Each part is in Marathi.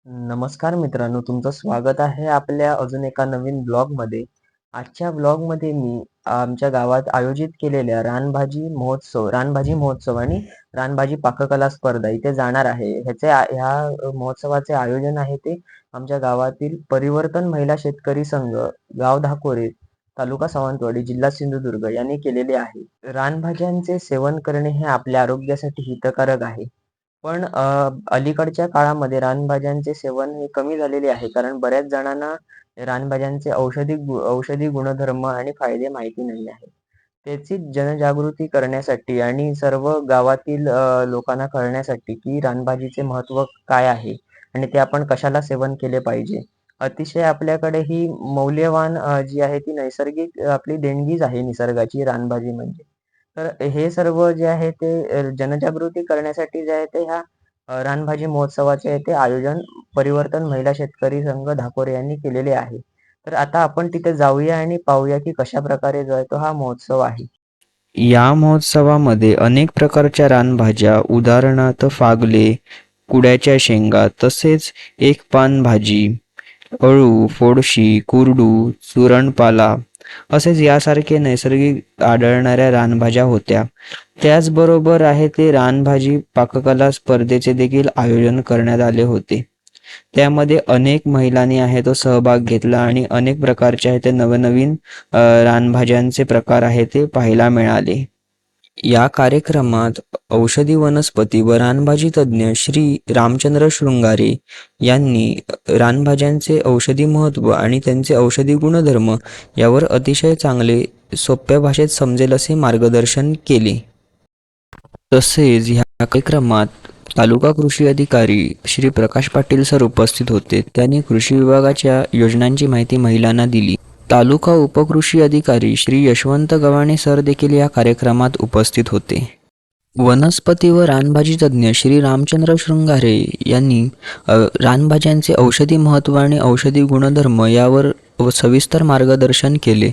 नमस्कार मित्रांनो, तुमचं स्वागत आहे आपल्या अजून एका नवीन ब्लॉगमध्ये. आजच्या ब्लॉगमध्ये मी आमच्या गावात आयोजित केलेल्या रानभाजी महोत्सव आणि रानभाजी पाककला स्पर्धा इथे जाणार आहे. ह्या महोत्सवाचे आयोजन आहे ते आमच्या गावातील परिवर्तन महिला शेतकरी संघ, गाव धाकोरे, तालुका सावंतवाडी, जिल्हा सिंधुदुर्ग यांनी केलेले आहे. रानभाज्यांचे सेवन करणे हे आपल्या आरोग्यासाठी हितकारक आहे. पण अलीकडच्या काळामध्ये रानभाज्यांचे सेवन हे कमी झालेले आहे. कारण बऱ्याच जणांना रानभाज्यांचे औषधी गुणधर्म आणि फायदे माहिती नाही आहे. त्याची जनजागृती करण्यासाठी आणि सर्व गावातील लोकांना कळण्यासाठी की रानभाजीचे महत्त्व काय आहे आणि ते आपण कशाला सेवन केले पाहिजे. अतिशय आपल्याकडे ही मौल्यवान जी आहे ती नैसर्गिक आपली देणगीच आहे निसर्गाची रानभाजी म्हणजे. तर हे सर्व जे आहे ते जनजागृती करण्यासाठी जे आहे ते ह्या रानभाजी महोत्सवाचे ते आयोजन परिवर्तन महिला शेतकरी संघ धाकोरे यांनी केलेले आहे. तर आता आपण तिथे जाऊया आणि पाहूया की कशा प्रकारे जो आहे तो हा महोत्सव आहे. या महोत्सवामध्ये अनेक प्रकारच्या रानभाज्या, उदाहरणार्थ फागले, कुड्याच्या शेंगा, तसेच एक पान भाजी, अळू, फोडशी, कुरडू, सुरणपाला असेच यासारखे नैसर्गिक आढळणाऱ्या रानभाज्या होत्या. त्याचबरोबर आहे ते रानभाजी पाककला स्पर्धेचे देखील आयोजन करण्यात आले होते. त्यामध्ये अनेक महिलांनी आहे तो सहभाग घेतला आणि अनेक प्रकारचे आहे ते नवनवीन रानभाज्यांचे प्रकार आहे ते पाहायला मिळाले. या कार्यक्रमात औषधी वनस्पती व रानभाजी तज्ज्ञ श्री रामचंद्र शृंगारे यांनी रानभाज्यांचे औषधी महत्त्व आणि त्यांचे औषधी गुणधर्म यावर अतिशय चांगले सोप्या भाषेत समजेल असे मार्गदर्शन केले. तसेच ह्या कार्यक्रमात तालुका कृषी अधिकारी श्री प्रकाश पाटील सर उपस्थित होते. त्यांनी कृषी विभागाच्या योजनांची माहिती महिलांना दिली. तालुका उपकृषी अधिकारी श्री यशवंत गव्हाणे सर देखील या कार्यक्रमात उपस्थित होते. वनस्पती व रानभाजी तज्ज्ञ श्री रामचंद्र शृंगारे यांनी रानभाज्यांचे औषधी महत्त्व आणि औषधी गुणधर्म यावर सविस्तर मार्गदर्शन केले.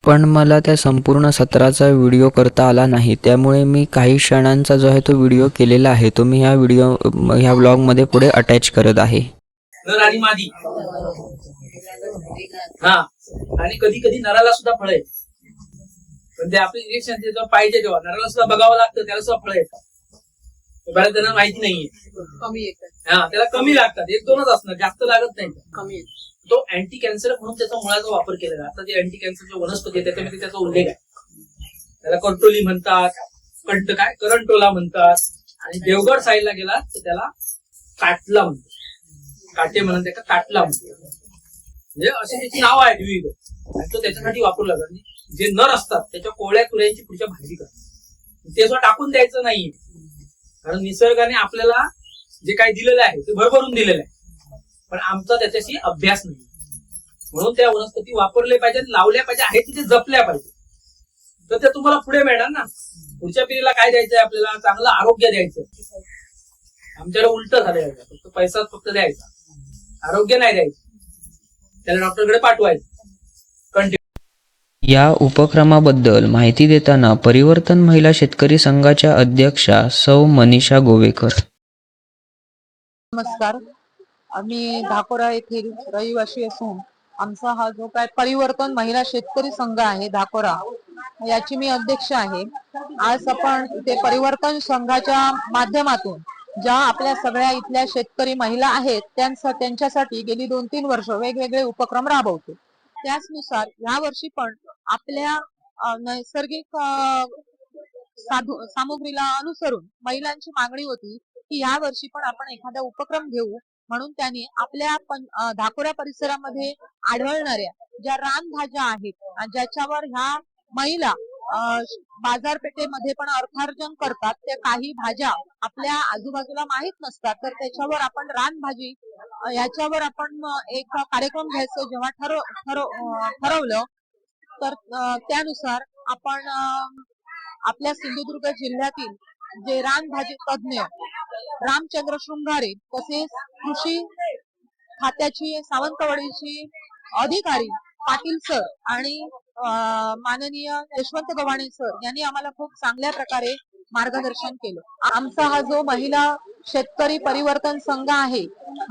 पण मला त्या संपूर्ण सत्राचा व्हिडिओ करता आला नाही, त्यामुळे मी काही क्षणांचा जो आहे तो व्हिडिओ केलेला आहे, तो मी ह्या ब्लॉगमध्ये पुढे अटॅच करत आहे. नर आणि मादी हा आणि कधी कधी नराला सुद्धा फळ आहेत. पण ते आपलं इंजेक्शन जेव्हा पाहिजे तेव्हा नराला सुद्धा बघावं लागतं, त्याला सुद्धा फळ येतात. बऱ्याच जणांना माहिती नाहीये, कमी येतात. हा, त्याला कमी लागतात, 1-2च असणार, जास्त लागत नाही, कमी. तो अँटी कॅन्सर म्हणून त्याचा मुळाचा वापर केलेला. आता जे अँटी कॅन्सरचे वनस्पती आहे त्याच्यामध्ये त्याचा उल्लेख आहे. त्याला कंट्रोली म्हणतात, करंटोला म्हणतात, आणि देवगड साईडला गेला तर त्याला काटला म्हणतात, काटे म्हणून त्याला काटला म्हणतात. म्हणजे असे त्याची नाव आहेत विविध, आणि तो त्याच्यासाठी वापरला जातो. जे नर असतात त्याच्या कोवळ्या तुऱ्यांची पुढच्या भाजी करतात, ते सुद्धा टाकून द्यायचं नाही, कारण निसर्गाने आपल्याला जे काही दिलेलं आहे ते भरभरून दिलेलं आहे, पण आमचा त्याच्याशी अभ्यास नाही. म्हणून त्या वनस्पती वापरले पाहिजेत, लावल्या पाहिजे, आहे तिथे जपल्या पाहिजे, तर ते तुम्हाला पुढे मिळणार ना. पुढच्या पिढीला काय द्यायचंय आपल्याला? चांगलं आरोग्य द्यायचं. आमच्याकडे उलट झालंय, फक्त पैसा फक्त द्यायचा, आरोग्य नाही द्यायचं, त्याला डॉक्टरकडे पाठवायचं. या उपक्रमाबद्दल माहिती देताना परिवर्तन महिला शेतकरी संघाच्या अध्यक्षा सौ मनीषा गोवेकर. नमस्कार, आम्ही धाकोरा येथील रहिवासी असून आमचा हा जो काय परिवर्तन महिला शेतकरी संघ आहे धाकोरा, याची मी अध्यक्ष आहे. आज आपण इथे परिवर्तन संघाच्या माध्यमातून ज्या आपल्या सगळ्या इथल्या शेतकरी महिला आहेत त्यांच्यासाठी गेली 2-3 वर्ष वेगवेगळे उपक्रम राबवतो. त्याचनुसार या वर्षी पण आपल्या नैसर्गिक सामुग्रीला अनुसरून महिलांची मागणी होती की या वर्षी पण आपण एखादा उपक्रम घेऊ, म्हणून त्यांनी आपल्या धाकोरा परिसरामध्ये आढळणाऱ्या ज्या रानभाज्या आहेत ज्याच्यावर ह्या महिला बाजारपेठेमध्ये पण अर्थार्जन करतात, त्या काही भाज्या आपल्या आजूबाजूला माहित नसतात, तर त्याच्यावर आपण रानभाजी याच्यावर आपण एक कार्यक्रम घ्यायचं जेव्हा ठरवलं, तर त्यानुसार आपण आपल्या सिंधुदुर्ग जिल्ह्यातील जे रानभाजी तज्ज्ञ रामचंद्र शृंगारे, तसेच कृषी खात्याची सावंतवाडीची अधिकारी पाटील सर आणि माननीय यशवंत गव्हाणे सर यांनी आम्हाला खूप चांगल्या प्रकारे मार्गदर्शन केलं. आमचा हा जो महिला शेतकरी परिवर्तन संघ आहे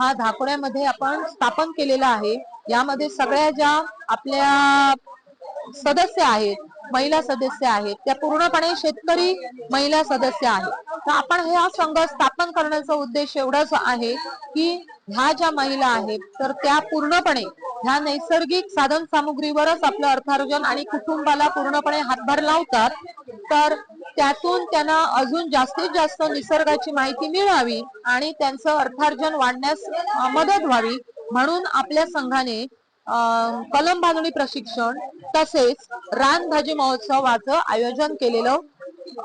हा धाकोऱ्यामध्ये आपण स्थापन केलेला आहे. यामध्ये सगळ्या ज्या आपल्या सदस्य आहेत, महिला सदस्य आहेत, त्या पूर्णपणे शेतकरी महिला सदस्य आहेत. तर आपण हा संघ स्थापन करण्याचा उद्देश एवढाच आहे की ह्या ज्या महिला आहेत तर त्या पूर्णपणे ह्या नैसर्गिक साधन सामुग्रीवरच आपलं अर्थार्जन आणि कुटुंबाला पूर्णपणे हातभार लावतात. तर त्यातून त्यांना अजून जास्तीत जास्त निसर्गाची माहिती मिळावी आणि त्यांचं अर्थार्जन वाढण्यास मदत व्हावी म्हणून आपल्या संघाने कलम बांधणी प्रशिक्षण तसेच रानभाजी महोत्सवाचं आयोजन केलेलं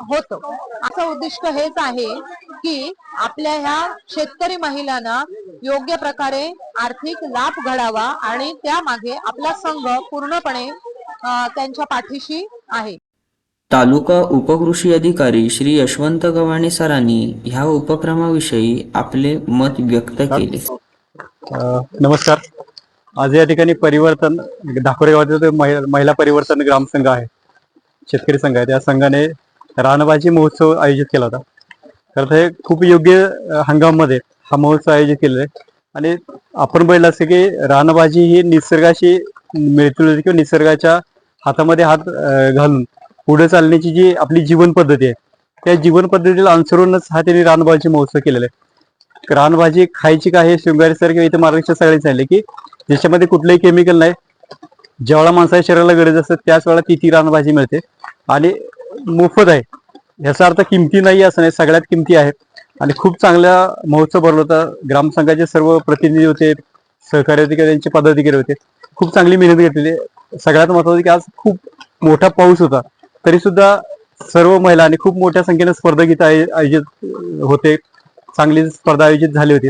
होतं. असं उद्दिष्ट हेच आहे की आपल्या ह्या शेतकरी महिलांना योग्य प्रकारे आर्थिक लाभ घडावा आणि त्यामागे आपला संघ पूर्णपणे त्यांच्या पाठीशी आहे. तालुका उपकृषी अधिकारी श्री यशवंत गव्हाणे सरांनी ह्या उपक्रमाविषयी आपले मत व्यक्त केले. नमस्कार. आज या ठिकाणी परिवर्तन धाकोरे गावातील महिला परिवर्तन ग्रामसंघ आहे, शेतकरी संघ आहे. त्या संघाने रानभाजी महोत्सव आयोजित केला होता. तर हे खूप योग्य हंगामामध्ये हा महोत्सव आयोजित केलेला आहे. आणि आपण बघितलं असं की रानभाजी ही निसर्गाशी मिळते किंवा निसर्गाच्या हातामध्ये हात घालून पुढे चालण्याची जी आपली जीवन पद्धती आहे त्या जीवन पद्धतीला अनुसरूनच हा त्यांनी रानभाजी महोत्सव केलेला आहे. रानभाजी खायची का हे शृंगारी सर किंवा इथे मार्गदर्शक सगळे सांगितले की ज्याच्यामध्ये कुठलंही केमिकल नाही, ज्यावेळेला माणसाच्या शरीराला गरज असते त्याच वेळेला ती रानभाजी मिळते आणि मोफत आहे. याचा अर्थ किमती नाही असं नाही, सगळ्यात किमती आहेत. आणि खूप चांगला महोत्सव भरला होता. ग्रामसंघाचे सर्व प्रतिनिधी होते, सहकारी अधिकारी त्यांचे पदाधिकारी होते. खूप चांगली मेहनत घेतलेली. सगळ्यात महत्वाचं की आज खूप मोठा पाऊस होता तरी सुद्धा सर्व महिला आणि खूप मोठ्या संख्येने स्पर्धा गीत आयोजित होते, चांगली स्पर्धा आयोजित झाली होती.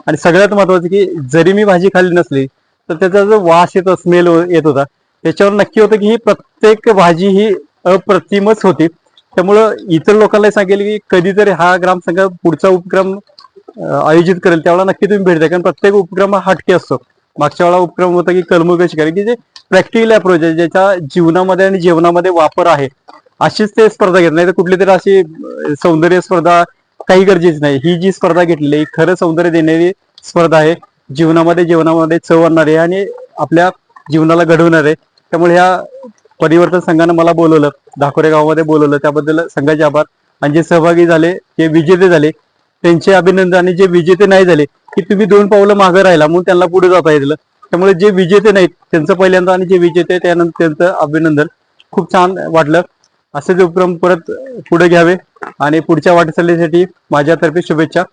आणि सगळ्यात महत्वाचं की जरी मी भाजी खाल्ली नसली तर त्याचा जो वास येतो, स्मेल येत होता, त्याच्यावर नक्की होतं की ही प्रत्येक भाजी ही अप्रतिमच होती. त्यामुळं इतर लोकांना सांगेल की कधीतरी हा ग्रामसंघ पुढचा उपक्रम आयोजित करेल त्यावेळेला नक्की तुम्ही भेट द्या, कारण प्रत्येक उपक्रम हा हटके असतो. मागच्या वेळा उपक्रम होता की कलमुग शिकारी की जे प्रॅक्टिकल अप्रोच आहे, ज्याच्या जीवनामध्ये आणि जेवणामध्ये वापर आहे, अशीच ते स्पर्धा घेत नाही तर कुठली तरी अशी सौंदर्य स्पर्धा काही गरजेची नाही. ही जी स्पर्धा घेतलेली आहे खरं सौंदर्य देणारी स्पर्धा आहे, जेवणामध्ये चव आणणारी आहे आणि आपल्या जीवनाला घडवणार आहे. त्यामुळे ह्या परिवर्तन संघानं मला बोलवलं, धाकोरे गावामध्ये बोलवलं, त्याबद्दल संघाचे आभार. आणि जे सहभागी झाले, जे विजेते झाले त्यांचे अभिनंदन. आणि जे विजेते नाही झाले की तुम्ही 2 पावलं मागं राहिला म्हणून त्यांना पुढे जाता येईल. त्यामुळे जे विजेते नाहीत त्यांचं पहिल्यांदा आणि जे विजेते त्यानंतर त्यांचं अभिनंदन. खूप छान वाटलं. असेच उपक्रम परत पुढे घ्यावे आणि पुढच्या वाटचालीसाठी माझ्यातर्फे शुभेच्छा.